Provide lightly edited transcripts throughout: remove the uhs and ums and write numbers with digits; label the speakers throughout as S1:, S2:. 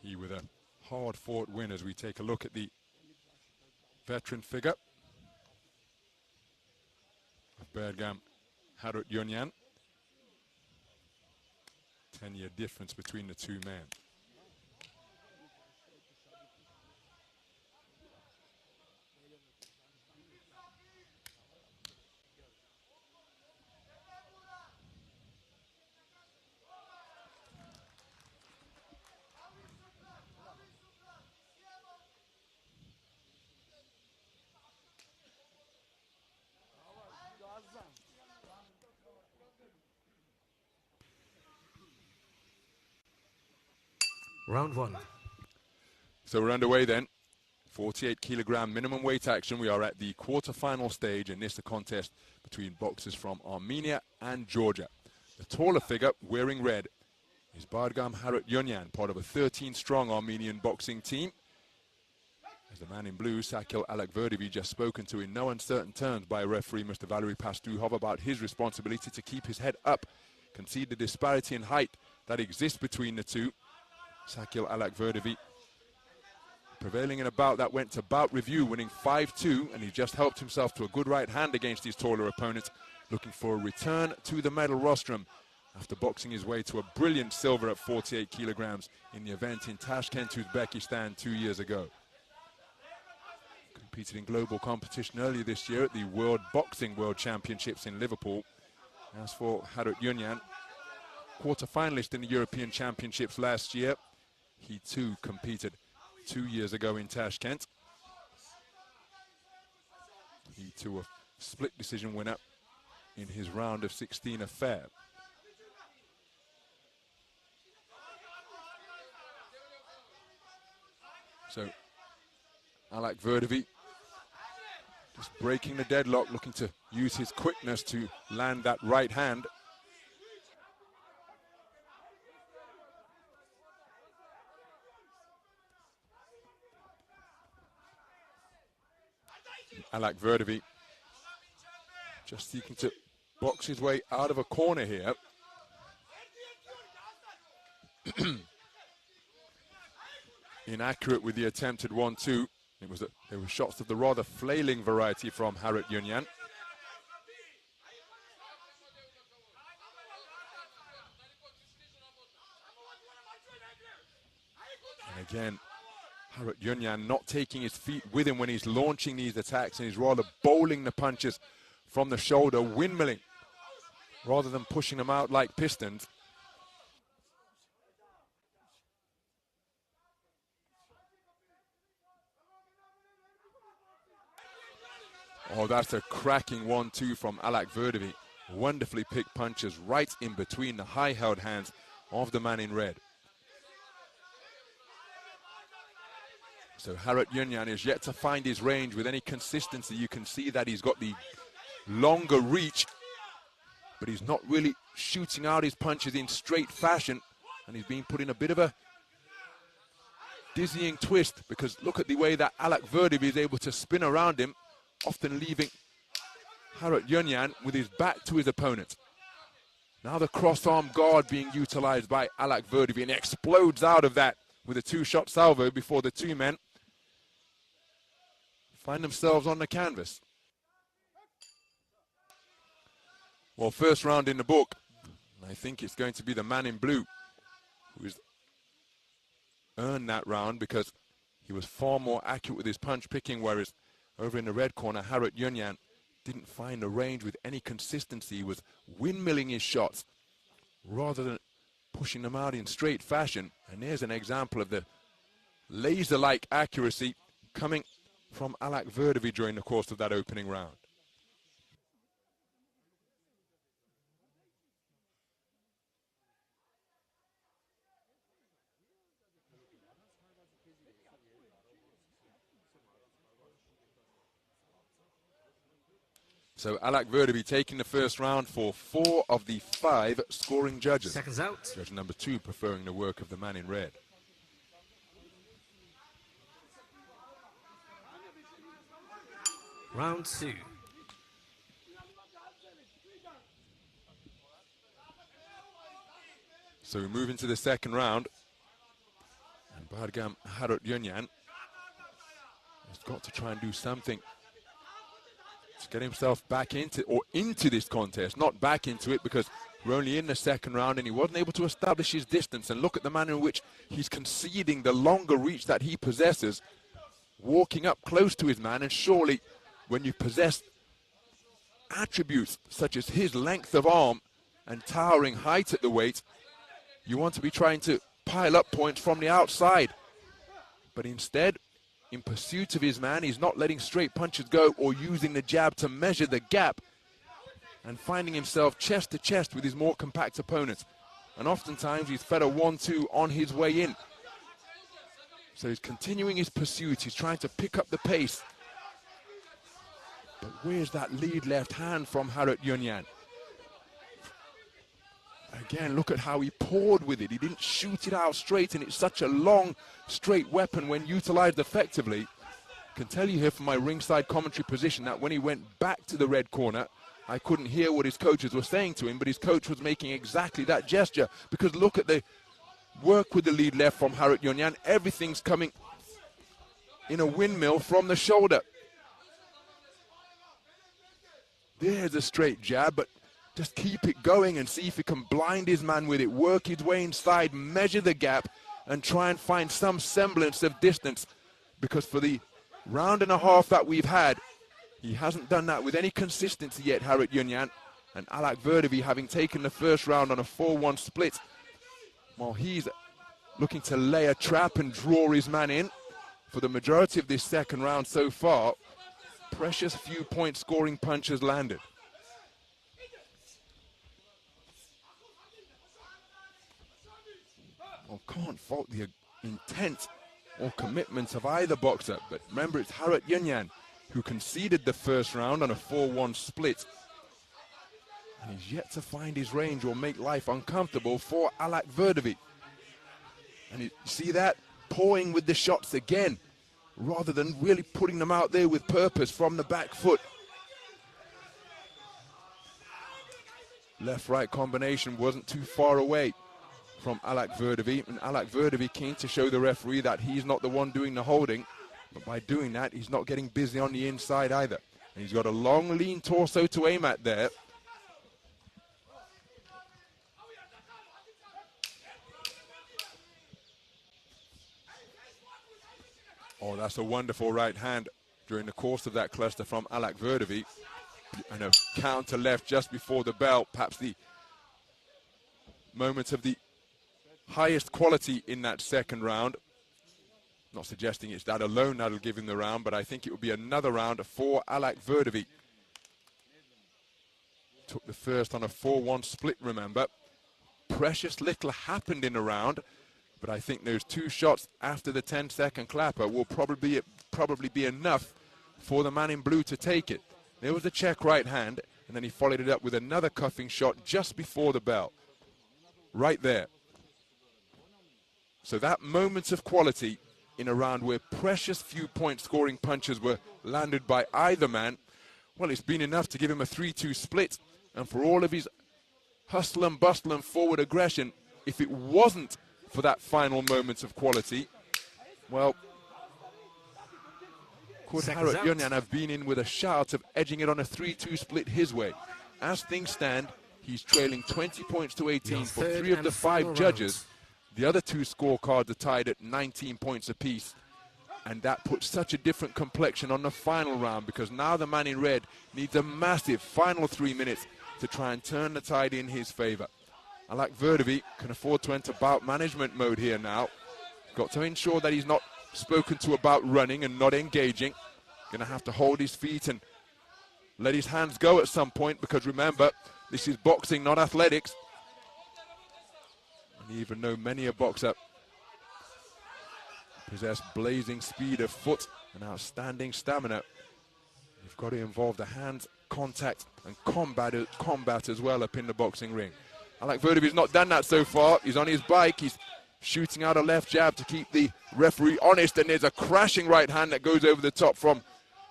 S1: He with a hard-fought win as we take a look at the veteran figure of Baregham, Harutyunyan. 10-year difference between the two men.
S2: Round one.
S1: So we're underway then. 48 kilogram minimum weight action. We are at the quarter-final stage in this contest between boxers from Armenia and Georgia. The taller figure wearing red is Baregham Harutyunyan, part of a 13-strong Armenian boxing team. As the man in blue, Sakhil Alakhverdovi, just spoken to in no uncertain terms by referee Mr. Valery Pastuhov about his responsibility to keep his head up, concede the disparity in height that exists between the two. Sakhil Alakhverdovi prevailing in a bout that went to bout review, winning 5-2, and he just helped himself to a good right hand against his taller opponent, looking for a return to the medal rostrum after boxing his way to a brilliant silver at 48 kilograms in the event in Tashkent, Uzbekistan 2 years ago. Competed in global competition earlier this year at the World Boxing World Championships in Liverpool. As for Harutyunyan, quarter-finalist in the European Championships last year. He too competed 2 years ago in Tashkent. He too a split decision winner in his round of 16 affair. So Alakhverdovi just breaking the deadlock, looking to use his quickness to land that right hand. Alakhverdovi just seeking to box his way out of a corner here. Inaccurate with the attempted 1-2. There were shots of the rather flailing variety from Harutyunyan. And again, Harutyunyan not taking his feet with him when he's launching these attacks, and he's rather bowling the punches from the shoulder, windmilling, rather than pushing them out like pistons. Oh, that's a cracking 1-2 from Alakhverdovi. Wonderfully picked punches right in between the high-held hands of the man in red. So Harutyunyan is yet to find his range with any consistency. You can see that he's got the longer reach, but he's not really shooting out his punches in straight fashion, and he's being put in a bit of a dizzying twist, because look at the way that Alakhverdovi is able to spin around him, often leaving Harutyunyan with his back to his opponent. Now the cross-arm guard being utilized by Alakhverdovi, and explodes out of that with a two-shot salvo before the two men find themselves on the canvas. Well, first round in the book. I think it's going to be the man in blue who's earned that round, because he was far more accurate with his punch picking, whereas over in the red corner, Harutyunyan didn't find a range with any consistency. He was windmilling his shots rather than pushing them out in straight fashion. And there's an example of the laser-like accuracy coming from Alakhverdovi during the course of that opening round. So Alakhverdovi taking the first round for 4 of the 5 scoring judges.
S2: Seconds out.
S1: Judge number 2 preferring the work of the man in red.
S2: Round 2.
S1: So we move into the second round. And Baregham Harutyunyan has got to try and do something to get himself back into this contest, not back into it, because we're only in the second round and he wasn't able to establish his distance. And look at the manner in which he's conceding the longer reach that he possesses, walking up close to his man. And surely when you possess attributes such as his length of arm and towering height at the weight, you want to be trying to pile up points from the outside. But instead, in pursuit of his man, he's not letting straight punches go or using the jab to measure the gap, and finding himself chest to chest with his more compact opponents. And oftentimes he's fed a 1-2 on his way in. So he's continuing his pursuit, he's trying to pick up the pace. But where's that lead left hand from Harutyunyan? Again, look at how he poured with it. He didn't shoot it out straight, and it's such a long, straight weapon when utilized effectively. I can tell you here from my ringside commentary position that when he went back to the red corner, I couldn't hear what his coaches were saying to him, but his coach was making exactly that gesture. Because look at the work with the lead left from Harutyunyan. Everything's coming in a windmill from the shoulder. There's a straight jab, but just keep it going and see if he can blind his man with it, work his way inside, measure the gap, and try and find some semblance of distance. Because for the round and a half that we've had, he hasn't done that with any consistency yet, Harutyunyan. And Alakhverdovi, having taken the first round on a 4-1 split, while he's looking to lay a trap and draw his man in for the majority of this second round so far, precious few point scoring punches landed. Well, can't fault the intent or commitment of either boxer, but remember, it's Harutyunyan who conceded the first round on a 4-1 split. And he's yet to find his range or make life uncomfortable for Alakhverdovi. And you see that? Pawing with the shots again, rather than really putting them out there with purpose from the back foot. Left-right combination wasn't too far away from Alakhverdovi, and Alakhverdovi keen to show the referee that he's not the one doing the holding, but by doing that, he's not getting busy on the inside either. And he's got a long, lean torso to aim at there. Oh, that's a wonderful right hand during the course of that cluster from Alakhverdovi. And a counter left just before the bell, perhaps the moment of the highest quality in that second round. Not suggesting it's that alone that'll give him the round, but I think it will be another round for Alakhverdovi. Took the first on a 4-1 split, remember. Precious little happened in the round, but I think those two shots after the 10-second clapper will probably be enough for the man in blue to take it. There was a check right hand, and then he followed it up with another cuffing shot just before the bell. Right there. So that moment of quality in a round where precious few point scoring punches were landed by either man, well, it's been enough to give him a 3-2 split. And for all of his hustle and bustle and forward aggression, if it wasn't for that final moment of quality, well, could Harutyunyan have been in with a shout of edging it on a 3-2 split his way? As things stand, he's trailing 20 points to 18 for 3 of the 5 judges. The other 2 scorecards are tied at 19 points apiece. And that puts such a different complexion on the final round, because now the man in red needs a massive final 3 minutes to try and turn the tide in his favor. Alakhverdovi can afford to enter bout management mode here now. Got to ensure that he's not spoken to about running and not engaging. Going to have to hold his feet and let his hands go at some point, because remember, this is boxing, not athletics. And even though many a boxer possess blazing speed of foot and outstanding stamina, you've got to involve the hands, contact, and combat as well up in the boxing ring. Alakhverdovi's not done that so far. He's on his bike. He's shooting out a left jab to keep the referee honest, and there's a crashing right hand that goes over the top from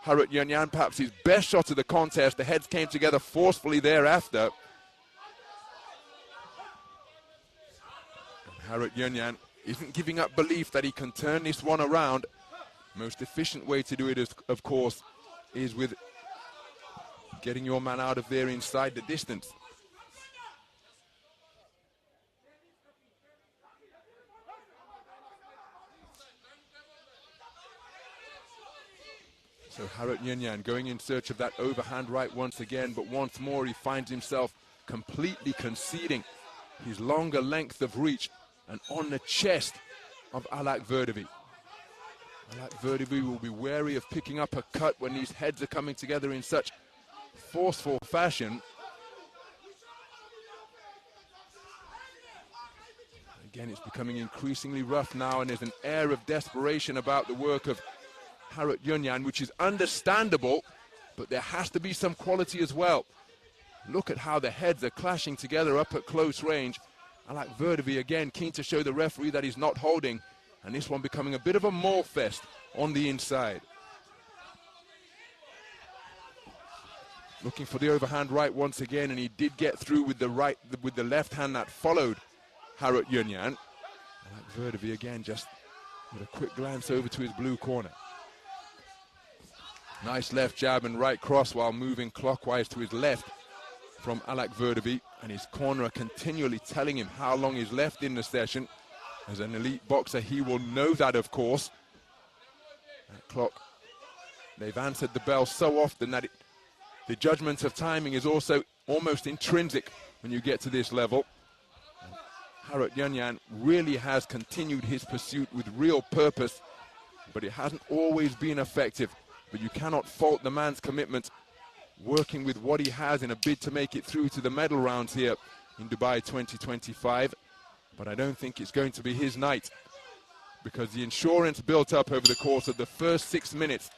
S1: Harutyunyan, perhaps his best shot of the contest. The heads came together forcefully thereafter. Harutyunyan isn't giving up belief that he can turn this one around. Most efficient way to do it, is, of course, is with getting your man out of there inside the distance. So Harutyunyan going in search of that overhand right once again, but once more he finds himself completely conceding his longer length of reach and on the chest of Alakhverdovi. Alakhverdovi will be wary of picking up a cut when these heads are coming together in such forceful fashion. Again, it's becoming increasingly rough now, and there's an air of desperation about the work of Harutyunyan, which is understandable, but there has to be some quality as well. Look at how the heads are clashing together up at close range. Alakhverdovi again keen to show the referee that he's not holding, and this one becoming a bit of a maul fest on the inside. Looking for the overhand right once again, and he did get through with the left hand that followed Harutyunyan. Alakhverdovi again just with a quick glance over to his blue corner. Nice left jab and right cross while moving clockwise to his left from Alakhverdovi, and his corner continually telling him how long is left in the session. As an elite boxer, he will know that, of course. That clock, they've answered the bell so often that the judgment of timing is also almost intrinsic when you get to this level. Harutyunyan really has continued his pursuit with real purpose, but it hasn't always been effective. But you cannot fault the man's commitment, working with what he has in a bid to make it through to the medal rounds here in Dubai 2025. But I don't think it's going to be his night, because the insurance built up over the course of the first 6 minutes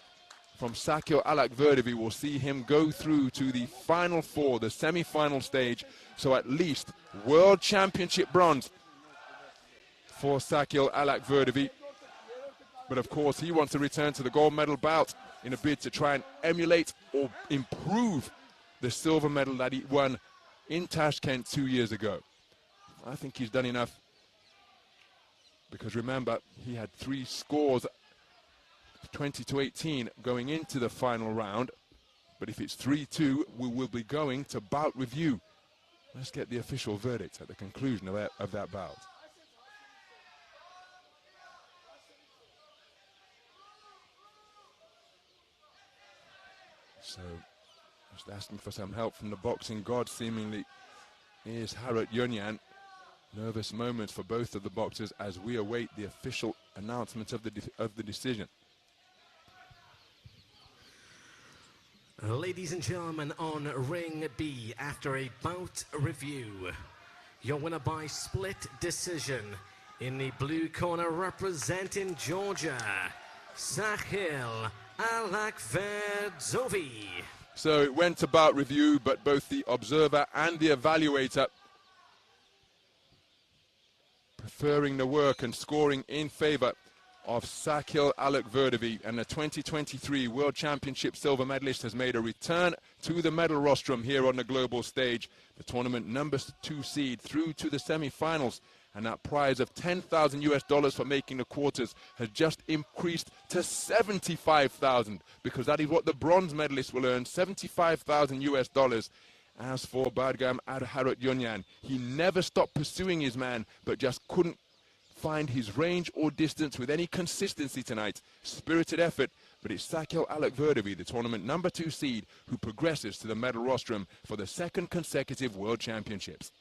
S1: from Sakhil Alakhverdovi will see him go through to the final four, the semi-final stage. So at least World Championship bronze for Sakhil Alakhverdovi. But of course he wants to return to the gold medal bout in a bid to try and emulate or improve the silver medal that he won in Tashkent 2 years ago. I think he's done enough, because remember, he had 3 scores, 20-18, going into the final round. But if it's 3-2, we will be going to bout review. Let's get the official verdict at the conclusion of that bout. So, just asking for some help from the boxing god, seemingly, is Harutyunyan. Nervous moments for both of the boxers as we await the official announcement of the decision.
S2: Ladies and gentlemen, on Ring B, after a bout review, your winner by split decision in the blue corner, representing Georgia, Sakhil Alakhverdovi.
S1: So it went to bout review, but both the observer and the evaluator preferring the work and scoring in favor of Sakhil Alakhverdovi, and the 2023 World Championship silver medalist has made a return to the medal rostrum here on the global stage. The tournament #2 seed through to the semi-finals, and that prize of $10,000 for making the quarters has just increased to $75,000, because that is what the bronze medalist will earn, $75,000. As for Baregham Harutyunyan, he never stopped pursuing his man, but just couldn't find his range or distance with any consistency tonight. Spirited effort, but it's Sakhil Alakhverdovi, the tournament #2 seed, who progresses to the medal rostrum for the 2nd consecutive World Championships.